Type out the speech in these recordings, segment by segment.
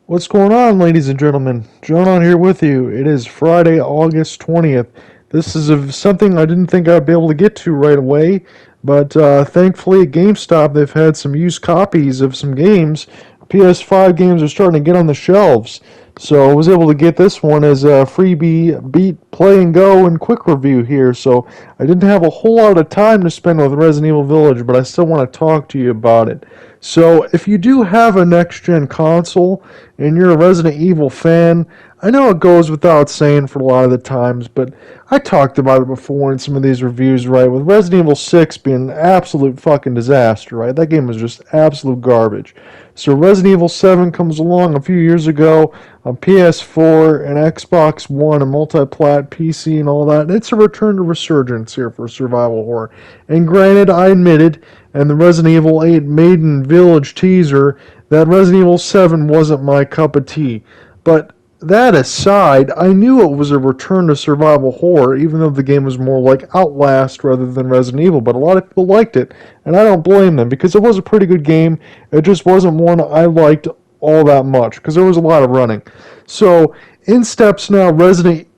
What's going on, ladies and gentlemen? John on here with you. It is Friday, August 20th. This is something I didn't think I'd be able to get to right away, but thankfully at GameStop they've had some used copies of some games. PS5 games are starting to get on the shelves, so I was able to get this one as a freebie beat, play, and go and quick review here. So I didn't have a whole lot of time to spend with Resident Evil Village, but I still want to talk to you about it. So, if you do have a next gen console and you're a Resident Evil fan, I know it goes without saying for a lot of the times, but I talked about it before in some of these reviews, right? With Resident Evil 6 being an absolute fucking disaster, right? That game was just absolute garbage. So, Resident Evil 7 comes along a few years ago on PS4 and Xbox One and multi-plat PC and all that. And it's a return to resurgence here for survival horror. And granted, I admitted, and the Resident Evil 8 Maiden Village teaser, that Resident Evil 7 wasn't my cup of tea. But that aside, I knew it was a return to survival horror, even though the game was more like Outlast rather than Resident Evil. But a lot of people liked it, and I don't blame them, because it was a pretty good game. It just wasn't one I liked all that much, because there was a lot of running. So, in steps now Resident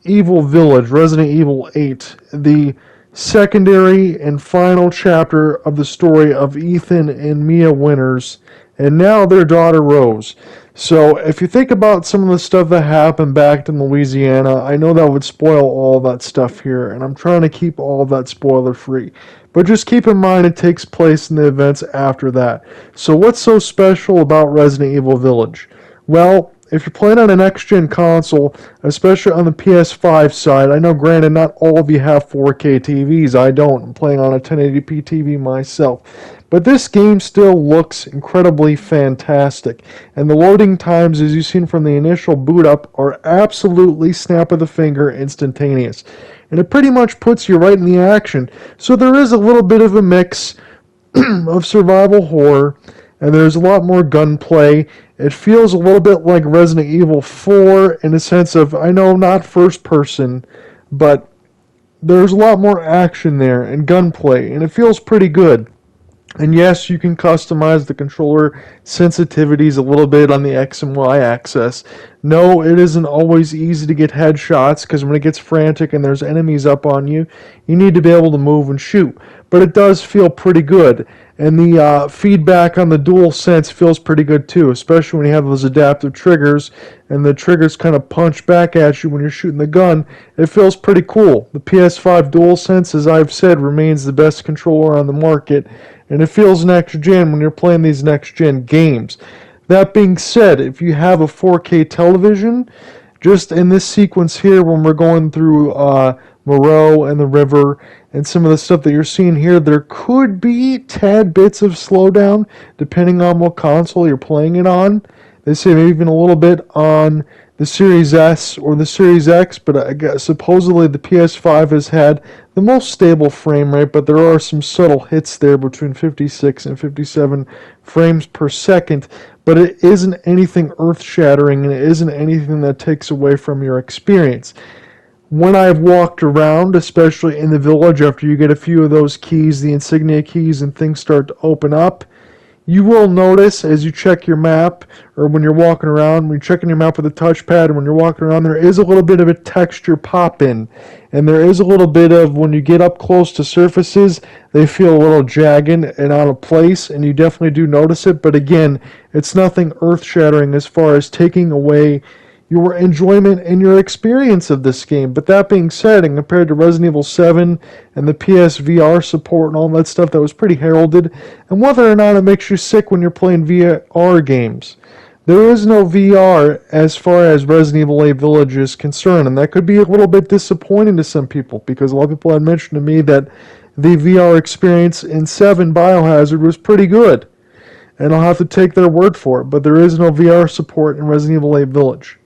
Evil Village, Resident Evil 8, the secondary and final chapter of the story of Ethan and Mia Winters, and now their daughter Rose. So, if you think about some of the stuff that happened back in Louisiana, I know that would spoil all that stuff here, and I'm trying to keep all of that spoiler free. But just keep in mind it takes place in the events after that. So, what's so special about Resident Evil Village? Well, if you're playing on an next-gen console, especially on the PS5 side, I know granted not all of you have 4K TVs, I don't. I'm playing on a 1080p TV myself. But this game still looks incredibly fantastic. And the loading times, as you've seen from the initial boot up, are absolutely snap of the finger instantaneous. And it pretty much puts you right in the action. So there is a little bit of a mix of survival horror, and there's a lot more gunplay. It feels a little bit like Resident Evil 4 in a sense of, I know, not first person, but there's a lot more action there and gunplay, and it feels pretty good. And yes, you can customize the controller sensitivities a little bit on the X and Y axis. No, it isn't always easy to get headshots, because when it gets frantic and there's enemies up on you, you need to be able to move and shoot. But it does feel pretty good. And the feedback on the dual sense feels pretty good too, especially when you have those adaptive triggers and the triggers kind of punch back at you when you're shooting the gun. It feels pretty cool. The PS5 DualSense, as I've said, remains the best controller on the market, and it feels next gen when you're playing these next gen games. That being said, if you have a 4K television, just in this sequence here when we're going through Moreau and the river and some of the stuff that you're seeing here, there could be tad bits of slowdown depending on what console you're playing it on. They say maybe even a little bit on the Series S or the Series X, but I guess supposedly the PS5 has had the most stable frame rate, but there are some subtle hits there between 56 and 57 frames per second. But it isn't anything earth-shattering, and it isn't anything that takes away from your experience. When I've walked around, especially in the village, after you get a few of those keys, the insignia keys, and things start to open up, you will notice as you check your map, or when you're walking around, when you're checking your map with a touchpad, and when you're walking around, there is a little bit of a texture pop in. And there is a little bit of, when you get up close to surfaces, they feel a little jagged and out of place, and you definitely do notice it. But again, it's nothing earth-shattering as far as taking away your enjoyment and your experience of this game. But that being said, and compared to Resident Evil 7 and the PSVR support and all that stuff that was pretty heralded, and whether or not it makes you sick when you're playing VR games, there is no VR as far as Resident Evil 8 Village is concerned, and that could be a little bit disappointing to some people, because a lot of people had mentioned to me that the VR experience in 7 Biohazard was pretty good, and I'll have to take their word for it, but there is no VR support in Resident Evil 8 Village.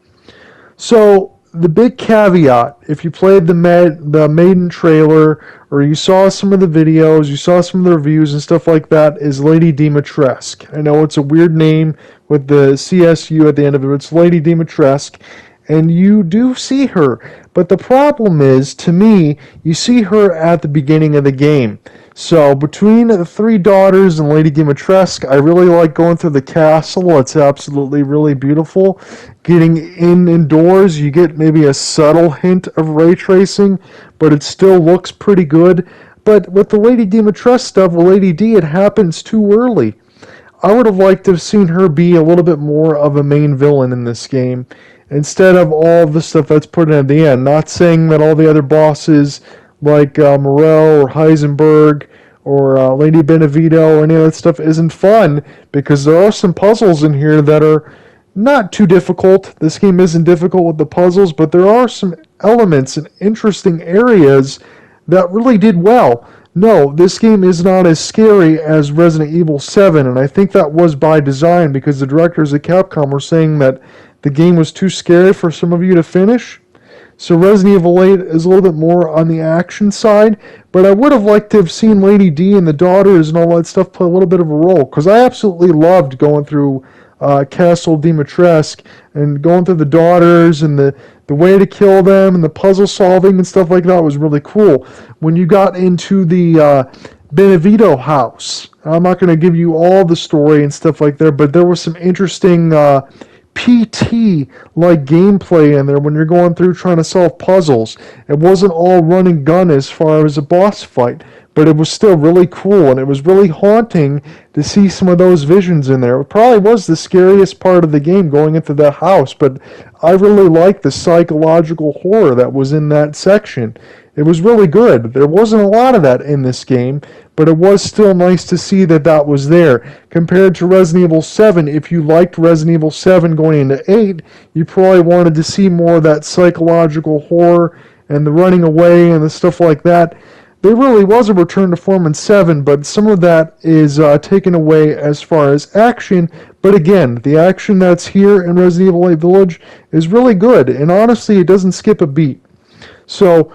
So, the big caveat, if you played the Maiden trailer, or you saw some of the videos, you saw some of the reviews and stuff like that, is Lady Dimitrescu. I know it's a weird name with the CSU at the end of it, but it's Lady Dimitrescu, and you do see her. But the problem is, to me, you see her at the beginning of the game. So between the three daughters and Lady Dimitrescu, I really like going through the castle. It's absolutely really beautiful. Getting indoors, you get maybe a subtle hint of ray tracing, but it still looks pretty good. But with the Lady Dimitrescu stuff, with Lady D, it happens too early. I would have liked to have seen her be a little bit more of a main villain in this game instead of all the stuff that's put in at the end. Not saying that all the other bosses like Morel or Heisenberg or Lady Benevito or any of that stuff isn't fun, because there are some puzzles in here that are not too difficult. This game isn't difficult with the puzzles, but there are some elements and interesting areas that really did well. No, this game is not as scary as Resident Evil 7, and I think that was by design, because the directors at Capcom were saying that the game was too scary for some of you to finish. So Resident Evil 8 is a little bit more on the action side, but I would have liked to have seen Lady D and the daughters and all that stuff play a little bit of a role, because I absolutely loved going through Castle Dimitrescu and going through the daughters, and the way to kill them and the puzzle solving and stuff like that was really cool. When you got into the Benevito house, I'm not going to give you all the story and stuff like that, but there was some interesting PT-like gameplay in there when you're going through trying to solve puzzles. It wasn't all run and gun as far as a boss fight, but it was still really cool, and it was really haunting to see some of those visions in there. It probably was the scariest part of the game, going into that house, but I really liked the psychological horror that was in that section. It was really good. There wasn't a lot of that in this game, but it was still nice to see that that was there. Compared to Resident Evil 7, if you liked Resident Evil 7 going into 8, you probably wanted to see more of that psychological horror and the running away and the stuff like that. There really was a return to form in 7, but some of that is taken away as far as action. But again, the action that's here in Resident Evil 8 Village is really good, and honestly, it doesn't skip a beat. So,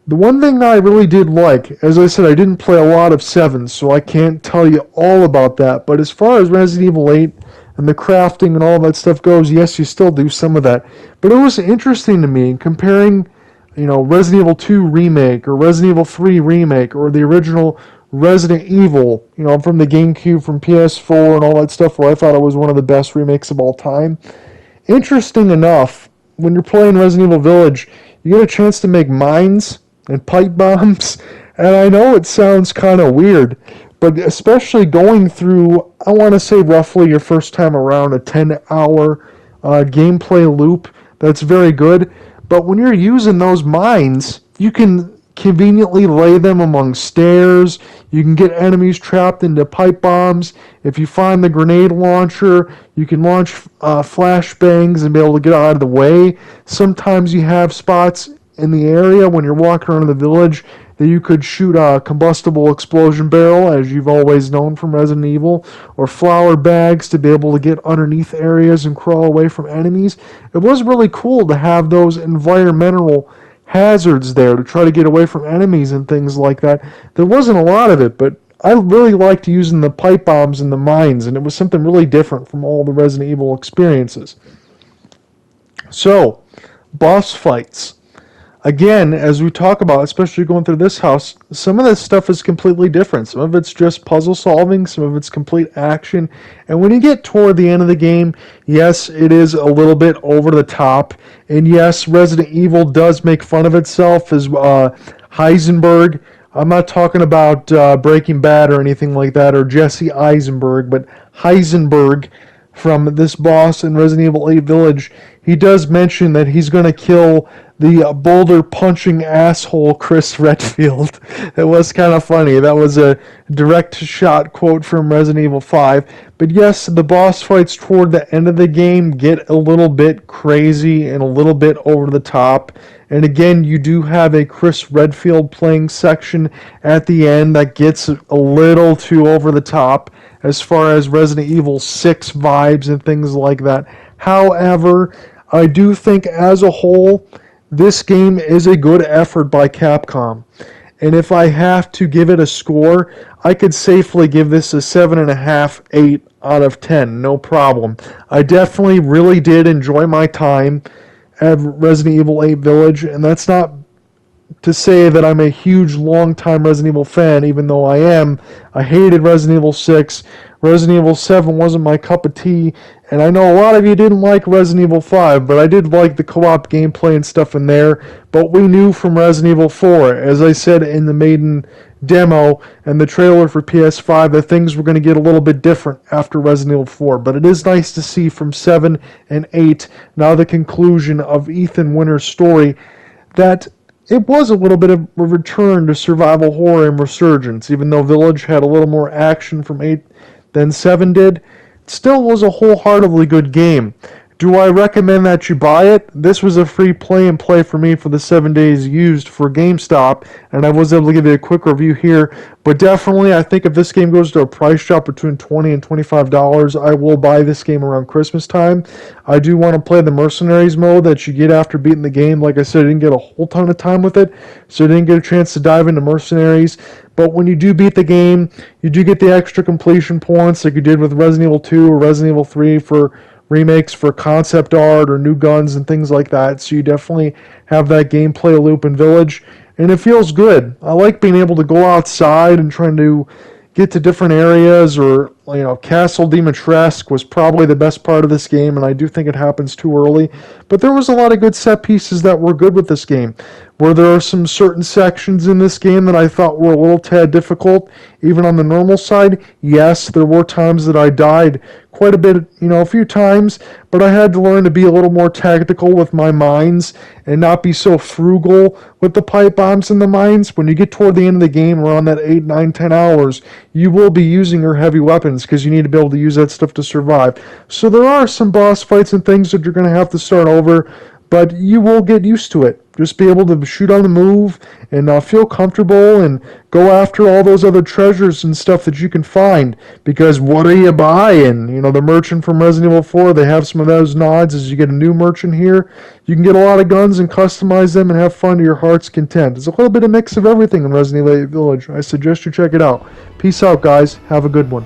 the one thing I really did like, as I said, I didn't play a lot of 7, so I can't tell you all about that, but as far as Resident Evil 8 and the crafting and all that stuff goes, yes, you still do some of that. But it was interesting to me, comparing, Resident Evil 2 Remake or Resident Evil 3 Remake or the original Resident Evil, from the GameCube, from PS4 and all that stuff, where I thought it was one of the best remakes of all time. Interesting enough, when you're playing Resident Evil Village, you get a chance to make mines and pipe bombs, and I know it sounds kind of weird, but especially going through, I want to say roughly your first time around, a 10-hour gameplay loop, that's very good. But when you're using those mines, you can conveniently lay them among stairs. You can get enemies trapped into pipe bombs. If you find the grenade launcher, you can launch flashbangs and be able to get out of the way. Sometimes you have spots in the area when you're walking around the village that you could shoot a combustible explosion barrel, as you've always known from Resident Evil, or flour bags to be able to get underneath areas and crawl away from enemies. It was really cool to have those environmental hazards there to try to get away from enemies and things like that. There wasn't a lot of it, but I really liked using the pipe bombs and the mines, and it was something really different from all the Resident Evil experiences. So, boss fights. Again, as we talk about, especially going through this house, some of this stuff is completely different. Some of it's just puzzle solving, some of it's complete action. And when you get toward the end of the game, yes, it is a little bit over the top. And yes, Resident Evil does make fun of itself as Heisenberg. I'm not talking about Breaking Bad or anything like that, or Jesse Eisenberg, but Heisenberg from this boss in Resident Evil 8 Village. He does mention that he's going to kill the boulder-punching asshole Chris Redfield. It was kind of funny. That was a direct shot quote from Resident Evil 5. But yes, the boss fights toward the end of the game get a little bit crazy and a little bit over the top. And again, you do have a Chris Redfield playing section at the end that gets a little too over the top as far as Resident Evil 6 vibes and things like that. However, I do think as a whole, this game is a good effort by Capcom. And if I have to give it a score, I could safely give this a 7.5, 8 out of 10, no problem. I definitely really did enjoy my time at Resident Evil 8 Village, and that's not to say that I'm a huge, long-time Resident Evil fan, even though I am. I hated Resident Evil 6. Resident Evil 7 wasn't my cup of tea, and I know a lot of you didn't like Resident Evil 5, but I did like the co-op gameplay and stuff in there. But we knew from Resident Evil 4, as I said in the maiden demo and the trailer for PS5, that things were going to get a little bit different after Resident Evil 4. But it is nice to see from 7 and 8, now the conclusion of Ethan Winter's story, that it was a little bit of a return to survival horror and resurgence. Even though Village had a little more action from 8 than 7 did, it still was a wholeheartedly good game. Do I recommend that you buy it? This was a free play and play for me for the 7 days used for GameStop, and I was able to give you a quick review here. But definitely, I think if this game goes to a price drop between $20 and $25, I will buy this game around Christmas time. I do want to play the Mercenaries mode that you get after beating the game. Like I said, I didn't get a whole ton of time with it, so I didn't get a chance to dive into Mercenaries. But when you do beat the game, you do get the extra completion points like you did with Resident Evil 2 or Resident Evil 3 for remakes for concept art or new guns and things like that. So you definitely have that gameplay loop in Village, and it feels good. I like being able to go outside and trying to get to different areas, or Castle Dimitrescu was probably the best part of this game, and I do think it happens too early. But there was a lot of good set pieces that were good with this game. Where there are some certain sections in this game that I thought were a little tad difficult, even on the normal side. Yes, there were times that I died quite a bit, a few times, but I had to learn to be a little more tactical with my mines and not be so frugal with the pipe bombs in the mines. When you get toward the end of the game, around that 8, 9, 10 hours, you will be using your heavy weapons because you need to be able to use that stuff to survive. So there are some boss fights and things that you're going to have to start over, but you will get used to it. Just be able to shoot on the move and feel comfortable and go after all those other treasures and stuff that you can find. Because what are you buying? The merchant from Resident Evil 4, they have some of those nods as you get a new merchant here. You can get a lot of guns and customize them and have fun to your heart's content. It's a little bit of mix of everything in Resident Evil 8 Village. I suggest you check it out. Peace out, guys. Have a good one.